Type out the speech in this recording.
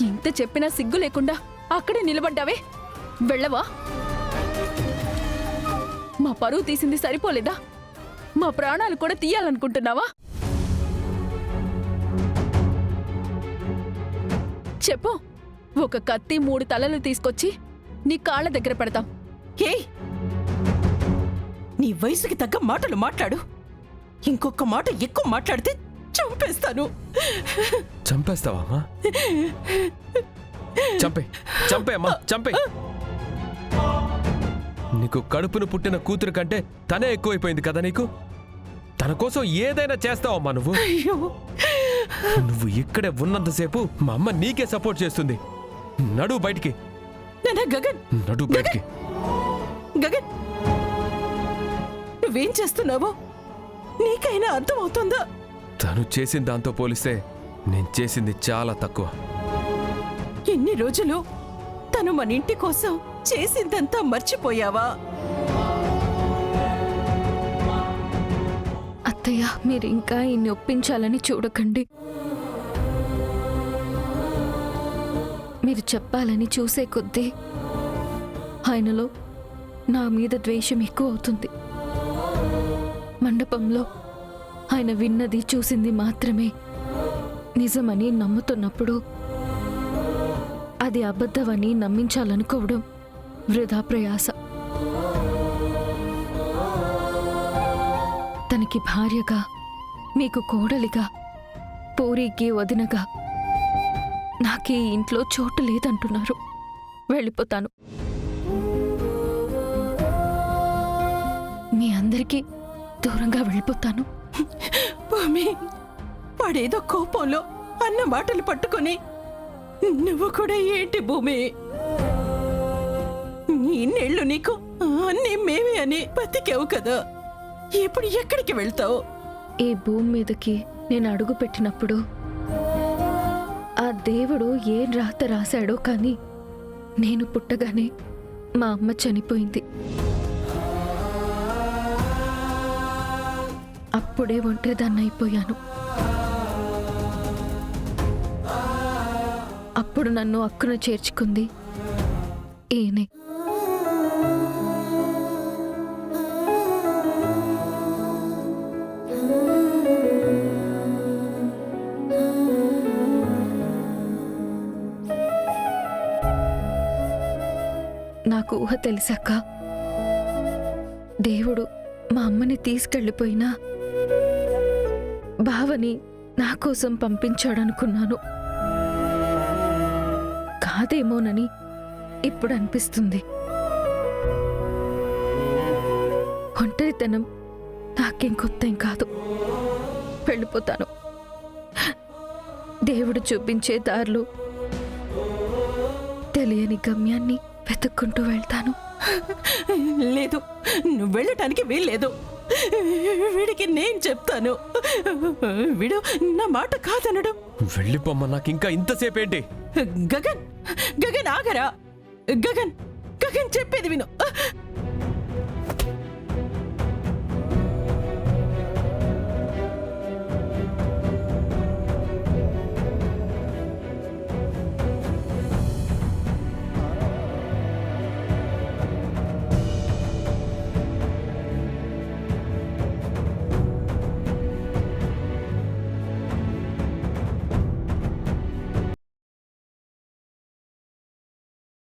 ఇంత చెప్పినా సిగ్గు లేకుండా అక్కడే నిలబడ్డావే, వెళ్ళవా? మా పరువు తీసింది సరిపోలేదా? మా ప్రాణాలు కూడా తీయాలనుకుంటున్నావా? చెప్పు, ఒక కత్తి 3 తలలు తీసుకొచ్చి నీ కాళ్ళ దగ్గర పెడతాం. ఏయ్, నీ వయసుకి తగ్గ మాటలు మాట్లాడు. ఇంకొక మాట ఎక్కువ మాట్లాడితే చంపేస్తాను. చంపేస్తావా అమ్మా? చంపే అమ్మా, చంపే. నీకు కడుపును పుట్టిన కూతురు కంటే తనే ఎక్కువైపోయింది కదా నీకు. తన కోసం ఏదైనా చేస్తావమ్మా నువ్వు. నువ్వు ఇక్కడే ఉన్నంతసేపు మా అమ్మ నీకే సపోర్ట్ చేస్తుంది. నడు బయటికి. గగన్, నడు బయటికి. గగన్, నువ్వేం చేస్తున్నావో నీకైనా అర్థమవుతుందా? తను చేసిన దాంతో పోలిస్తే నేను చేసింది చాలా తక్కువ. ఎన్ని రోజులు తను మన ఇంటి కోసం చేసిందంతా మర్చిపోయావా? అత్తయ్య, మీరు ఇంకా ఇన్ని ఒప్పించాలని చూడకండి. మీరు చెప్పాలని చూసే కొద్దీ ఆయనలో నా మీద ద్వేషం ఎక్కువ అవుతుంది. మండపంలో ఆయన విన్నది చూసింది మాత్రమే నిజమని నమ్ముతున్నప్పుడు అది అబద్ధమని నమ్మించాలనుకోవడం వృధా ప్రయాస. తనకి భార్యగా, మీకు కోడలిగా, పూరికి వదినగా నాకీ ఇంట్లో చోటు లేదంటున్నారు. వెళ్ళిపోతాను. మీ అందరికీ దూరంగా వెళ్ళిపోతాను. భూమి, వాడేదో కోపంలో అన్న మాటలు పట్టుకొని నువ్వు కూడా ఏంటి భూమి? ఇన్నేళ్ళు నీకు అన్నీ మేమే అని బతికావు కదా, ఇప్పుడు ఎక్కడికి వెళ్తావు? ఈ భూమి మీదకి నేను అడుగు పెట్టినప్పుడు ఆ దేవుడు ఏం రాత రాశాడో కానీ నేను పుట్టగానే మా అమ్మ చనిపోయింది. అప్పుడే ఒంటరిదాన్నైపోయాను. అప్పుడు నన్ను అక్కున చేర్చుకుంది ఈయనే. నాకు ఊహ తెలిసాక దేవుడు మా అమ్మని తీసుకెళ్ళిపోయినా బావని నా కోసం పంపించాడనుకున్నాను. కాదేమోనని ఇప్పుడు అనిపిస్తుంది. ఒంటరితనం నాకేం కొత్తేం కాదు. వెళ్ళిపోతాను. దేవుడు చూపించే దారిలో తెలియని గమ్యాన్ని వెతుక్కుంటూ వెళ్తాను. లేదు, నువ్వు వెళ్ళటానికి వీల్లేదు. వీడికి నేను చెప్తాను. వీడు నా మాట కాదనడం. వెళ్ళిపోమ్మా, నాకు ఇంకా ఇంతసేపేంటి? గగన్, గగన్ ఆగరా. గగన్, గగన్ చెప్పేది విను.